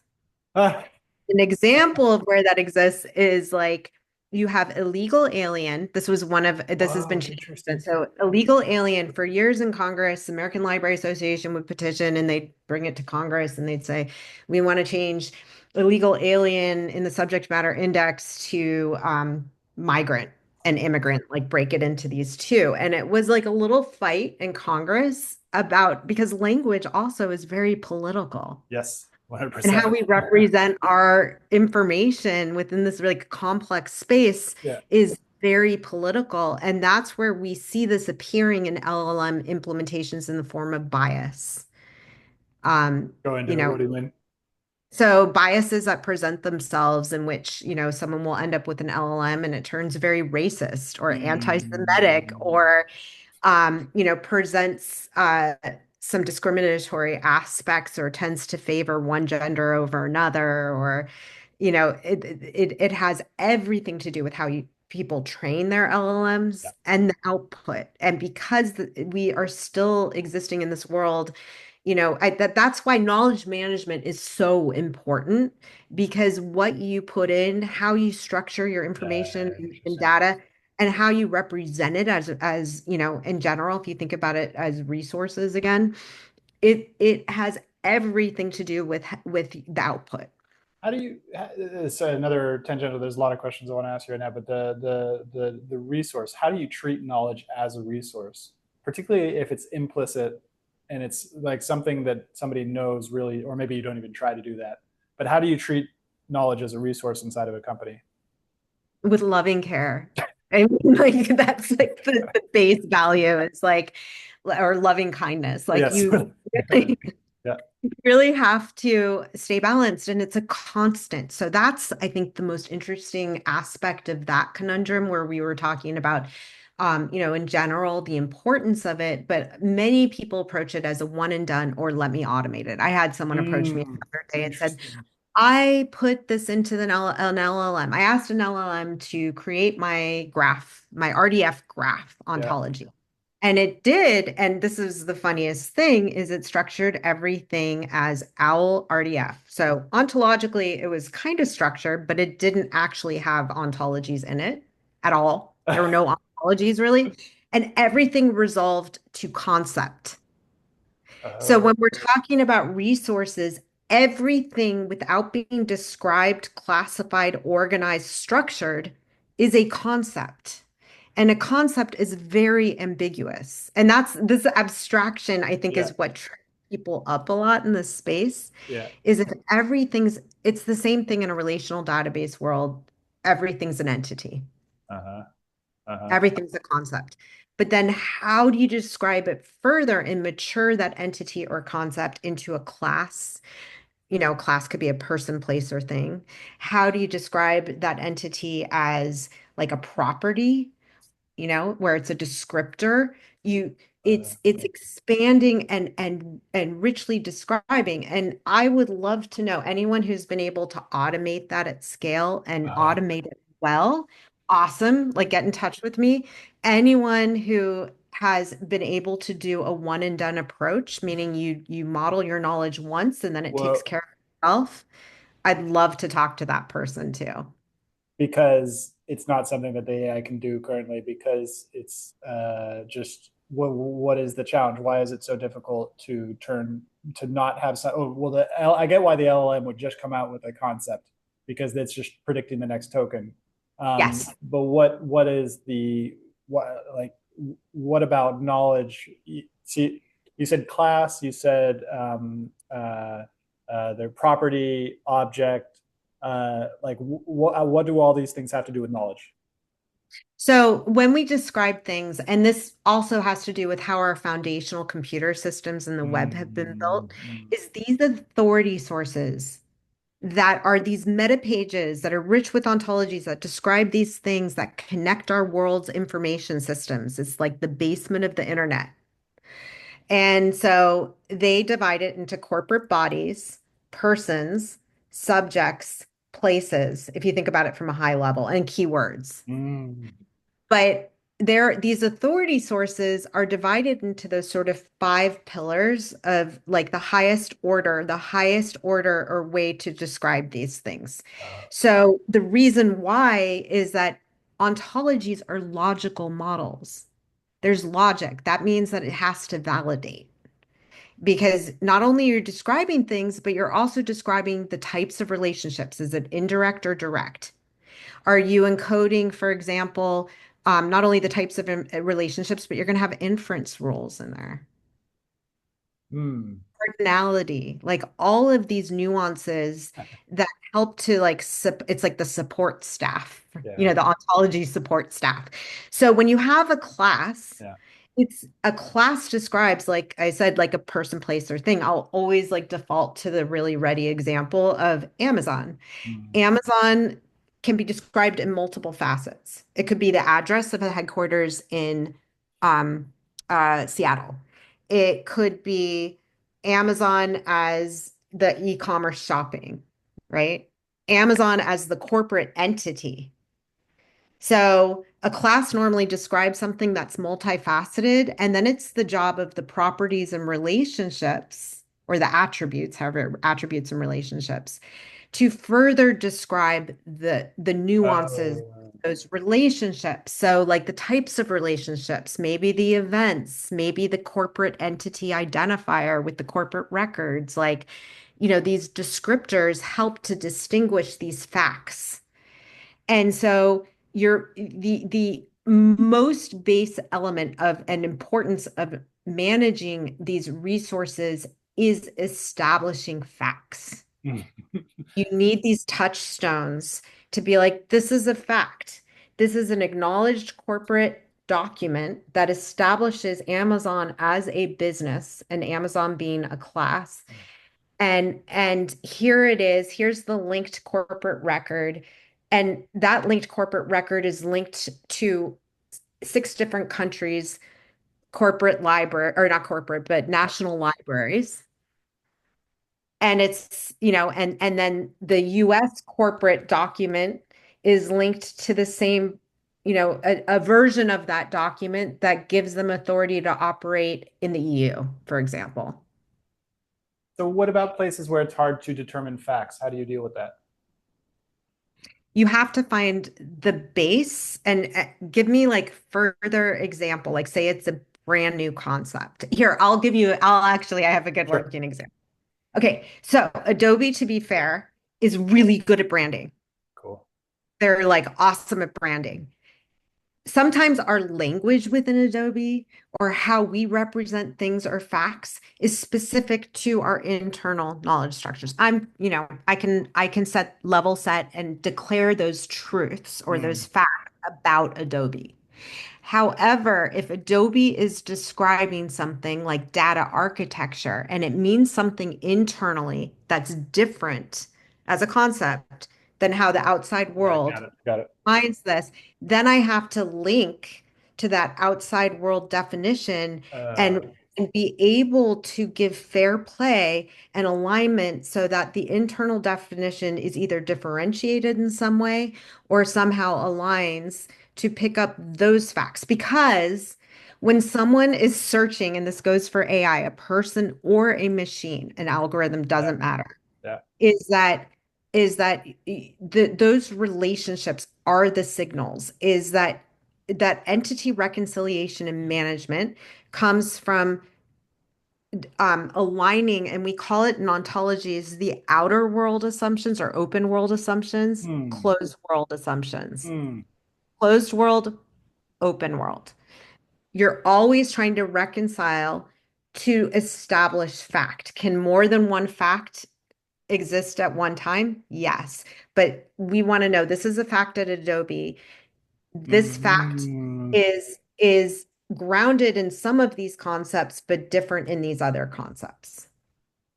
Ah, An example of where that exists is like you have illegal alien. This has been whoa, changed. interesting. So illegal alien for years in Congress, American Library Association would petition and they'd bring it to Congress and they'd say, we want to change illegal alien in the subject matter index to migrant and immigrant, like break it into these two. And it was like a little fight in Congress because language also is very political Yes, and how 100%. we represent our information within this really complex space Yeah, is very political. And that's where we see this appearing in LLM implementations in the form of bias. Um, go you into it. know, What do you mean? so biases that present themselves in which, someone will end up with an LLM and it turns very racist or anti-Semitic Mm, or presents some discriminatory aspects or tends to favor one gender over another, or, it has everything to do with how people train their yeah. LLMs and the output. And because we are still existing in this world, that's why knowledge management is so important, because what you put in, how you structure your information and Interesting. data, and how you represent it as in general, if you think about it as resources again, it has everything to do with the output. How do you? It's another tangential. There's a lot of questions I want to ask you right now, but the resource. How do you treat knowledge as a resource, particularly if it's implicit and it's like something that somebody knows really, or maybe you don't even try to do that. But how do you treat knowledge as a resource inside of a company? With loving care. I mean, like that's like the base value. It's like, or loving kindness. Like Yes. you Yeah. really have to stay balanced, and it's a constant. So that's, I think, the most interesting aspect of that conundrum, where we were talking about in general, the importance of it, but many people approach it as a one and done, or let me automate it. I had someone approach me the other day and said, Interesting. I put this into an LLM. I asked an LLM to create my graph, my RDF graph Yeah. ontology. And it did. And this is the funniest thing, is it structured everything as OWL RDF. So ontologically, it was kind of structured, but it didn't actually have ontologies in it at all. There were no ontologies really. And everything resolved to concept. So Oh, when we're talking about resources, everything without being described, classified, organized, structured is a concept. And a concept is very ambiguous. And that's this abstraction, I think, yeah. is what trips people up a lot in this space, Yeah. is if it's the same thing in a relational database world, everything's an entity. Uh-huh. Uh-huh. Everything's a concept. But then how do you describe it further and mature that entity or concept into a class? Class could be a person, place, or thing. How do you describe that entity as like a property, where it's a descriptor? You Uh, it's expanding and richly describing. And I would love to know anyone who's been able to automate that at scale and uh, automate it well. Awesome. Like, get in touch with me. Anyone who has been able to do a one and done approach, meaning you model your knowledge once and then it takes well, care of itself. I'd love to talk to that person too. because it's not something that the AI can do currently because it's just what is the challenge? Why is it so difficult to turn to not have some? Oh, well, I get why the LLM would just come out with a concept because that's just predicting the next token. Yes. But what is the what about knowledge? See, you said class, you said their property, object, what do all these things have to do with knowledge? So when we describe things, and this also has to do with how our foundational computer systems and the web have been built, Mm. is these authority sources that are these meta pages that are rich with ontologies that describe these things that connect our world's information systems. It's like the basement of the internet. And so they divide it into corporate bodies, persons, subjects, places, if you think about it from a high level, and keywords. Mm. But these authority sources are divided into those sort of five pillars of like the highest order or way to describe these things. Uh, So the reason why is that ontologies are logical models. There's logic. That means that it has to validate because not only you're describing things, but you're also describing the types of relationships. Is it indirect or direct? Are you encoding, for example, not only the types of relationships, but you're going to have inference rules in there, mm. cardinality, like all of these nuances that help to like, it's like the support staff, Yeah. the ontology support staff. So when you have a class, Yeah. it's a class describes, like I said, like a person, place, or thing. I'll always like default to the really ready example of Amazon. Mm. Amazon can be described in multiple facets. It could be the address of the headquarters in um, Seattle. It could be Amazon as the e-commerce shopping, right? Amazon as the corporate entity. So a class normally describes something that's multifaceted, and then it's the job of the properties and relationships, or the attributes, however, attributes and relationships, to further describe the nuances of Oh. those relationships. So, like the types of relationships, maybe the events, maybe the corporate entity identifier with the corporate records, like, these descriptors help to distinguish these facts. And so the most base element of an importance of managing these resources is establishing facts. Mm. You need these touchstones to be like, this is a fact. This is an acknowledged corporate document that establishes Amazon as a business and Amazon being a class. And here it is. Here's the linked corporate record. And that linked corporate record is linked to six different countries, corporate library, or not corporate, but national libraries. And it's, and then the US corporate document is linked to the same, a version of that document that gives them authority to operate in the EU, for example. So what about places where it's hard to determine facts? How do you deal with that? You have to find the base and give me like further example. Like say it's a brand new concept. Here, I have a good Sure. working example. Okay, so Adobe, to be fair, is really good at branding. Cool. They're like awesome at branding. Sometimes our language within Adobe or how we represent things or facts is specific to our internal knowledge structures. I can set and declare those truths or Mm. those facts about Adobe. However, if Adobe is describing something like data architecture and it means something internally that's different as a concept than how the outside Yeah, world got it. Got it. defines this, then I have to link to that outside world definition Uh, and be able to give fair play and alignment so that the internal definition is either differentiated in some way or somehow aligns to pick up those facts. Because when someone is searching, and this goes for AI, a person or a machine, an algorithm yeah. doesn't matter, Yeah. is that those relationships are the signals, is that entity reconciliation and management comes from aligning, and we call it in ontologies the outer world assumptions or open world assumptions, Mm. closed world assumptions. Mm. Closed world, open world. You're always trying to reconcile to establish fact. Can more than one fact exist at one time? Yes. But we want to know this is a fact at Adobe. This fact Mm. is grounded in some of these concepts, but different in these other concepts.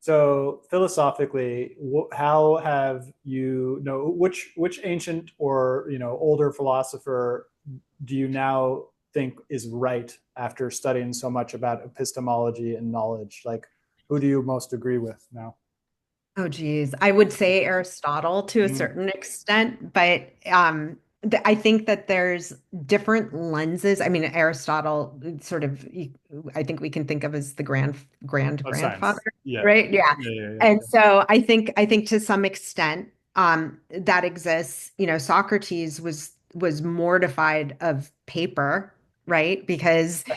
So philosophically, how have you know which ancient or older philosopher do you now think is right after studying so much about epistemology and knowledge? Like, who do you most agree with now? Oh, geez. I would say Aristotle to a Mm, certain extent, but I think that there's different lenses. I mean, Aristotle sort of, I think we can think of as the of grandfather, science. Yeah. right? Yeah. Yeah, yeah, yeah. And so I think to some extent, that exists. Socrates was mortified of paper, right? Because He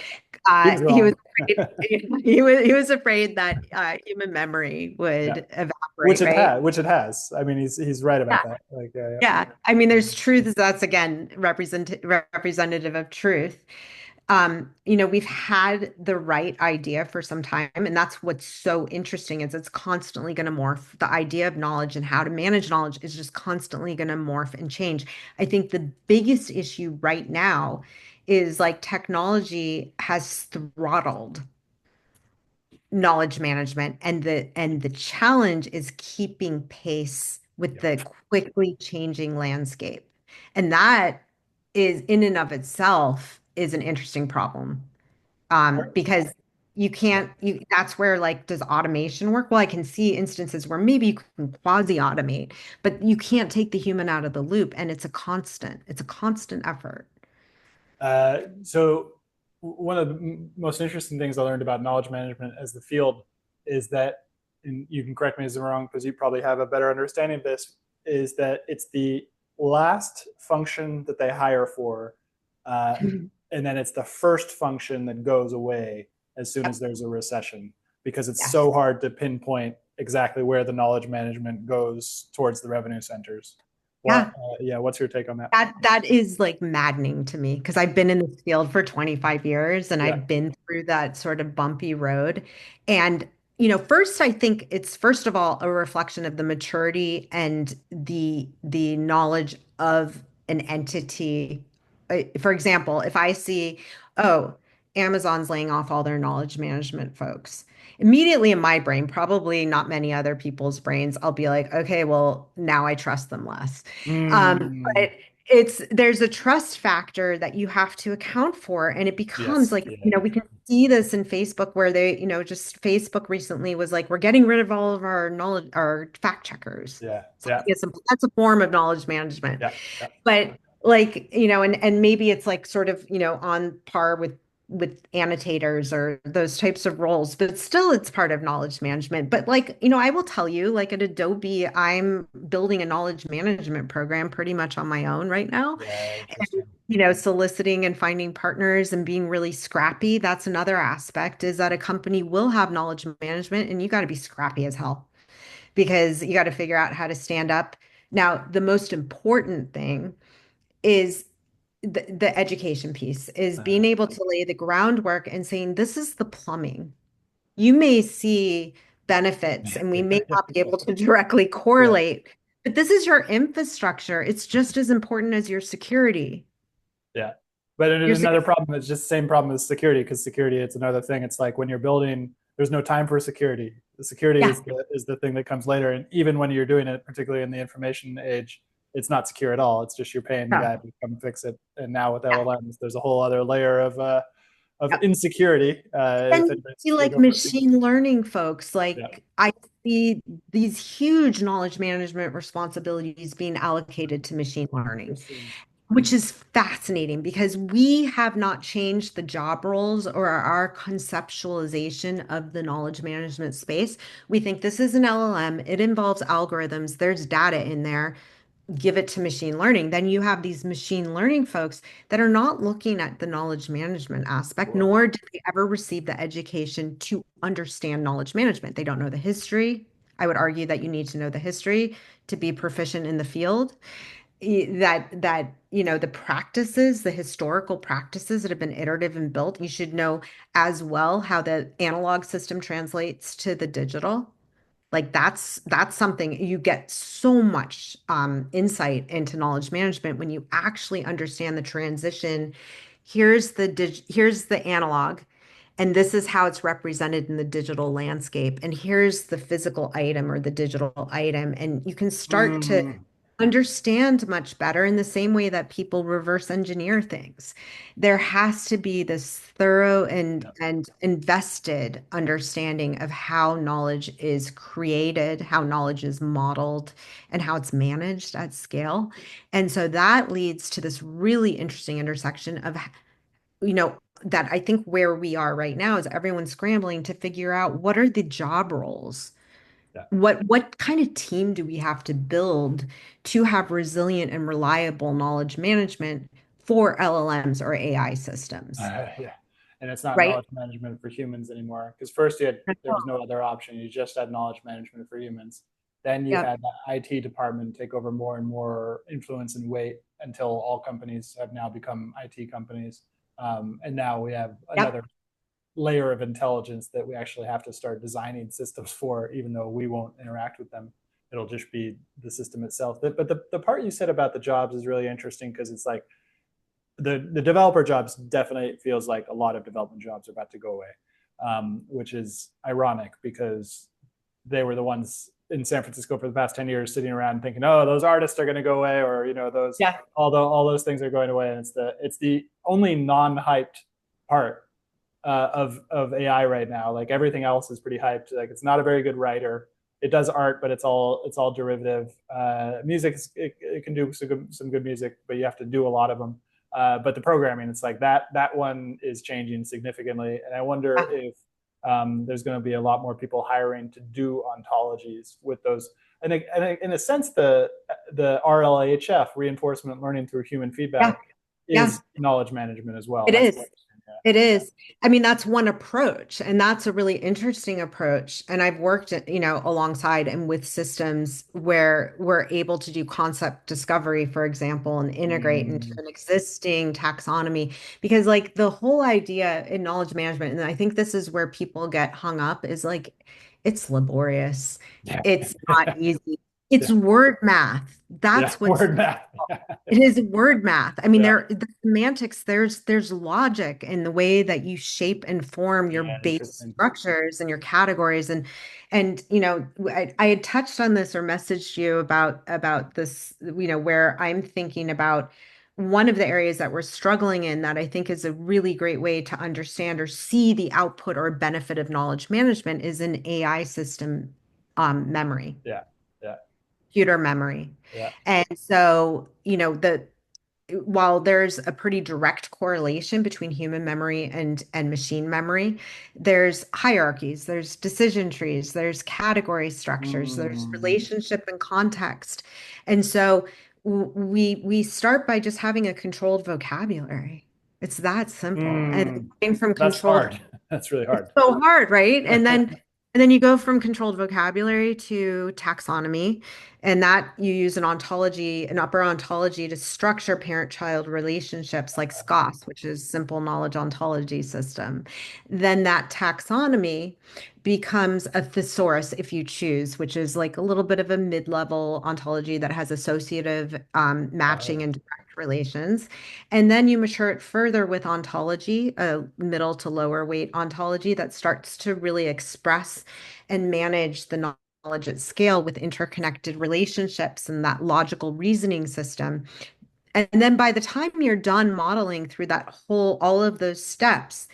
was he was wrong. afraid, he was afraid that human memory Yeah. would evaporate, right? Which it has. I mean, he's right about Yeah. that. Like, yeah, Yeah. I mean, there's truths that's again representative of truth. We've had the right idea for some time, and that's what's so interesting is it's constantly going to morph. The idea of knowledge and how to manage knowledge is just constantly going to morph and change. I think the biggest issue right now is like technology has throttled knowledge management, and the challenge is keeping pace with yeah. the quickly changing landscape. And that is in and of itself is an interesting problem. Because you Yeah. can't you that's where like does automation work? Well, I can see instances where maybe you can quasi automate, but you can't take the human out of the loop, and it's a constant effort. So one of the most interesting things I learned about knowledge management as the field is that, and you can correct me as I'm wrong because you probably have a better understanding of this, is that it's the last function that they hire for, uh, and then it's the first function that goes away as soon as Yep. there's a recession because it's Yes. so hard to pinpoint exactly where the knowledge management goes towards the revenue centers. What, Yeah. yeah, what's your take on that? That is like maddening to me because I've been in this field for 25 years and Yeah. I've been through that sort of bumpy road. And, first I think it's first of all a reflection of the maturity and the knowledge of an entity. For example, if I see, oh, Amazon's laying off all their knowledge management folks, immediately in my brain, probably not many other people's brains, I'll be like, okay, well, now I trust them less. Mm, But there's a trust factor that you have to account for, and it becomes yes. like, Yeah. we can see this in Facebook where they, just Facebook recently was like, we're getting rid of all of our knowledge, our fact checkers. Yeah. It's Yeah. like that's a form of knowledge management. Yeah. Yeah. But like, and maybe it's like sort of, on par with annotators or those types of roles, but still it's part of knowledge management. But like, I will tell you, like at Adobe, I'm building a knowledge management program pretty much on my own right now. Yeah. And, Interesting. soliciting and finding partners and being really scrappy, that's another aspect is that a company will have knowledge management and you got to be scrappy as hell because you got to figure out how to stand up. Now, the most important thing is the education piece is being Uh, able to lay the groundwork and saying, this is the plumbing. You may see benefits and we may not be able to directly yeah. correlate, but this is your infrastructure. It's just as important as your security. Yeah. But Your another security. problem is just the same problem as security because security, it's another thing. It's like when you're building, there's no time for security. The security Yeah. is the thing that comes later. And even when you're doing it, particularly in the information age, it's not secure at all. It's just you're paying the Yeah. guy to come fix it. And now with Yeah. LLMs, there's a whole other layer of Yeah. insecurity. If And anybody's you going to like go for it. machine learning folks, Yeah. like I see these huge knowledge management responsibilities being allocated to machine learning, Interesting. which is fascinating because we have not changed the job roles or our conceptualization of the knowledge management space. We think this is an LLM, it involves algorithms, there's data in there, give it to machine learning. Then you have these machine learning folks that are not looking at the knowledge management aspect, Sure. nor did they ever receive the education to understand knowledge management. They don't know the history. I would argue that you need to know the history to be proficient in the field. The practices, the historical practices that have been iterative and built, you should know as well how the analog system translates to the digital. Like that's something you get so much insight into knowledge management when you actually understand the transition. Here's the analog, and this is how it's represented in the digital landscape. And here's the physical item or the digital item. And you can start to Mm, understand much better in the same way that people reverse engineer things. There has to be this thorough yeah. and invested understanding of how knowledge is created, how knowledge is modeled, and how it's managed at scale. And so that leads to this really interesting intersection of, that I think where we are right now is everyone's scrambling to figure out what are the job roles? Yeah. What kind of team do we have to build to have resilient and reliable knowledge management for LLMs or AI systems, Yeah. And it's not right? knowledge management for humans anymore. Because first there was no other option. You just had knowledge management for humans. Then you Yep. had the IT department take over more and more influence and weight until all companies have now become IT companies. And now we have Yep. another layer of intelligence that we actually have to start designing systems for, even though we won't interact with them. It'll just be the system itself. But the part you said about the jobs is really interesting because it's like the developer jobs definitely feels like a lot of development jobs are about to go away, which is ironic because they were the ones in San Francisco for the past 10 years sitting around thinking, oh, those artists are going to go away, or those Yeah. although all those things are going away, and it's the only non-hyped part of AI right now. Like everything else is pretty hyped. Like it's not a very good writer. It does art, but it's all derivative. Music, it can do some good music, but you have to do a lot of them. But the programming, it's like that one is changing significantly, and I wonder Yeah. if there's going to be a lot more people hiring to do ontologies with those. And in a sense, the RLHF, reinforcement learning through human Yeah. feedback, Yeah. is knowledge management as well. It That's is. what I'm It is. I mean, that's one approach, and that's a really interesting approach. And I've worked, alongside and with systems where we're able to do concept discovery, for example, and integrate into Mm, an existing taxonomy. Because, like, the whole idea in knowledge management, and I think this is where people get hung up, is like, it's laborious. yeah. It's not easy. It's Yeah. word math. Yeah. That's what's Word math. it is word math. I mean, Yeah. the semantics, there's logic in the way that you shape and form your Yeah. base Interesting. structures and your categories. I had touched on this or messaged you about this, where I'm thinking about one of the areas that we're struggling in that I think is a really great way to understand or see the output or benefit of knowledge management is an AI system memory, Yeah. Yeah. computer memory. Yeah. And so, while there's a pretty direct correlation between human memory and machine memory, there's hierarchies, there's decision trees, there's category structures, there's Mm, relationship and context. And so we start by just having a controlled vocabulary. It's that simple. And mm. going from That's controlled hard. That's really hard. so hard, right? And then you go from controlled vocabulary to taxonomy, and that you use an ontology, an upper ontology to structure parent-child relationships like SCOS, which is simple knowledge ontology system. Then that taxonomy becomes a thesaurus if you choose, which is like a little bit of a mid-level ontology that has associative matching and direct relations. And then you mature it further with ontology, a middle to lower weight ontology that starts to really express and manage the knowledge at scale with interconnected relationships and that logical reasoning system. And then by the time you're done modeling through all of those steps,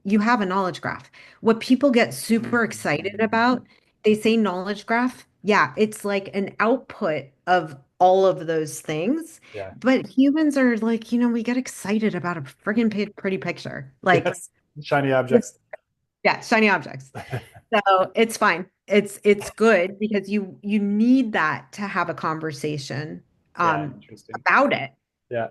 you have a knowledge graph. What people get super excited Mm, about, they say knowledge graph. Yeah, it's like an output of all of those things. yeah. But humans are like, we get excited about a friggin' pretty picture. Like, Yes. Shiny it's- objects. yeah, shiny objects. So it's fine. It's good because you need that to have a conversation Yeah. Interesting. about it. Yeah.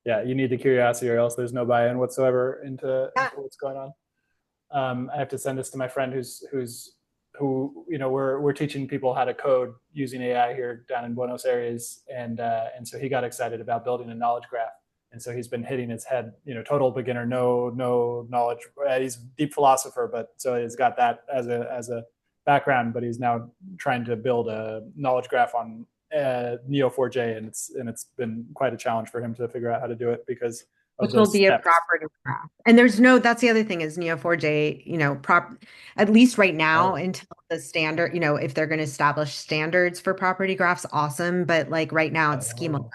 Yeah. You need the curiosity, or else there's no buy-in whatsoever into Yeah. what's going on. I have to send this to my friend who we're teaching people how to code using AI here down in Buenos Aires, and so he got excited about building a knowledge graph, and so he's been hitting his head, total beginner, no knowledge. He's a deep philosopher, but so he's got that as a background, but he's now trying to build a knowledge graph on Neo4j, and it's been quite a challenge for him to figure out how to do it because of Which will those be a steps. property graph. And there's no, that's the other thing is Neo4j, at least right now Oh, until the standard, if they're going to establish standards for property graphs, awesome. But like right now it's schema. oh,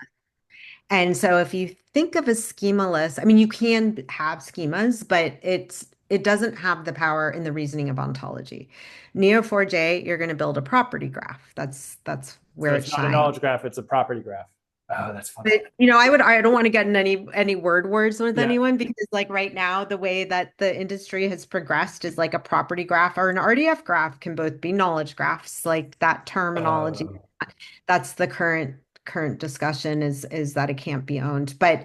And so if you think of a schema list, I mean, you can have schemas, but it doesn't have the power in the reasoning of ontology. Neo4j, you're going to build a property graph. That's so where it it's not a shines. knowledge graph; it's a property graph. Oh, that's funny. But I don't want to get in any word wars with Yeah. anyone because like right now, the way that the industry has progressed is like a property graph or an RDF graph can both be knowledge graphs, like that terminology. Uh, That's the current discussion is that it can't be owned. But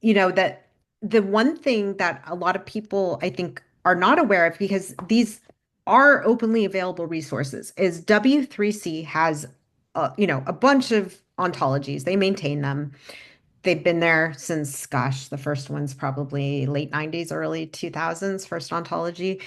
that the one thing that a lot of people I think are not aware of because these are openly available resources is W3C has a bunch of ontologies. They maintain them. They've been there since, gosh, the first one's probably late 90s, early 2000s, first ontology.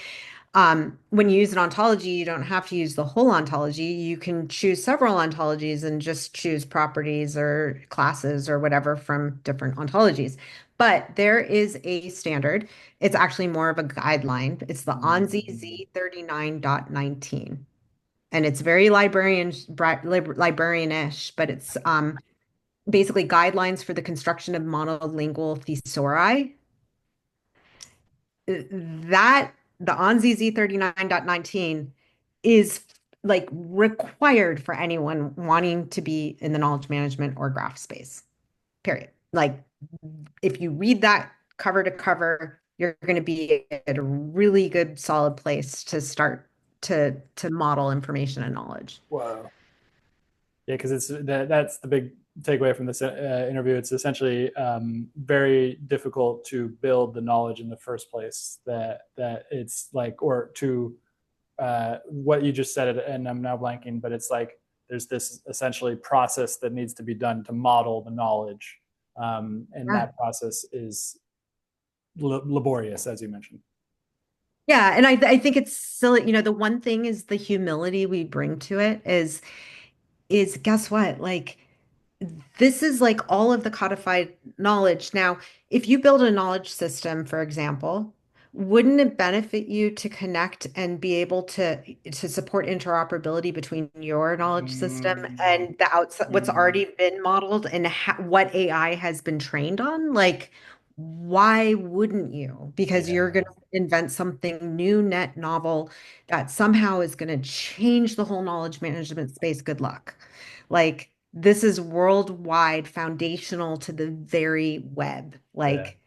When you use an ontology, you don't have to use the whole ontology. You can choose several ontologies and just choose properties or classes or whatever from different ontologies. But there is a standard. It's actually more of a guideline. It's the ONSI Z39.19. And it's very librarianish, but it's basically guidelines for the construction of monolingual thesauri. That the ONSI Z39.19 is like required for anyone wanting to be in the knowledge management or graph space, period. Like if you read that cover to cover, you're going to be at a really good solid place to start to model information and knowledge. Whoa. Yeah, because that's the big takeaway from this interview. It's essentially very difficult to build the knowledge in the first place. That it's like, or to what you just said, and I'm now blanking, but it's like there's this essentially process that needs to be done to model the knowledge, and Yeah. that process is laborious, as you mentioned. Yeah, and I think it's silly. The one thing is the humility we bring to it is guess what? Like this is like all of the codified knowledge. Now, if you build a knowledge system, for example, wouldn't it benefit you to connect and be able to support interoperability between your knowledge system Mm, and the outside, what's mm, already been modeled and what AI has been trained on? Like, why wouldn't you? Because you're yeah, going to invent something new, net novel that somehow is going to change the whole knowledge management space. Good luck. Like, this is worldwide foundational to the very web. yeah, Like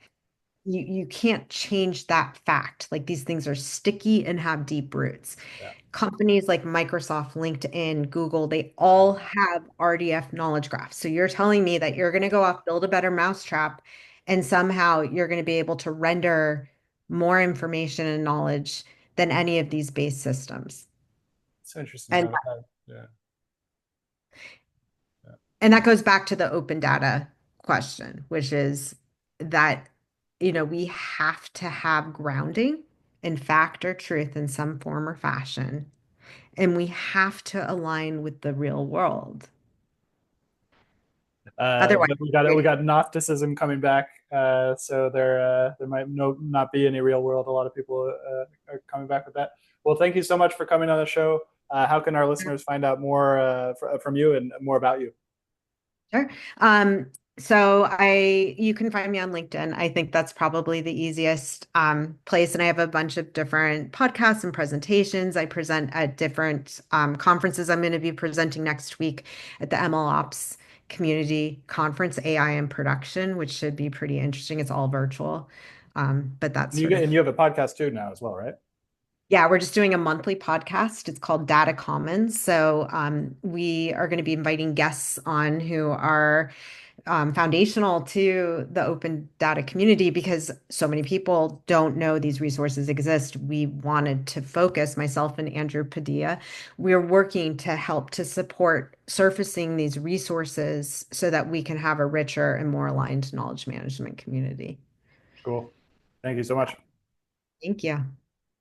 you can't change that fact. Like these things are sticky and have deep roots. yeah. Companies like Microsoft, LinkedIn, Google, they all have RDF knowledge graphs. So you're telling me that you're going to go off, build a better mousetrap, and somehow you're going to be able to render more information and knowledge than any of these base systems. It's interesting And how yeah, yeah. And that goes back to the open data question, which is that, we have to have grounding in fact or truth in some form or fashion. And we have to align with the real world. Otherwise, But we got Gnosticism coming back, so there might not be any real world. A lot of people are coming back with that. Well, thank you so much for coming on the show. How can our listeners find out more from you and more about you? sure. So you can find me on LinkedIn. I think that's probably the easiest place. And I have a bunch of different podcasts and presentations. I present at different conferences. I'm going to be presenting next week at the MLOps Community Conference, AI in Production, which should be pretty interesting. It's all virtual. But that's And you sort get of and you have a podcast too now as well, right? yeah, we're just doing a monthly podcast. It's called Data Commons. So we are going to be inviting guests on who are foundational to the open data community because so many people don't know these resources exist. We wanted to focus, myself and Andrew Padilla, we're working to help to support surfacing these resources so that we can have a richer and more aligned knowledge management community. Cool. Thank you so much. Thank you.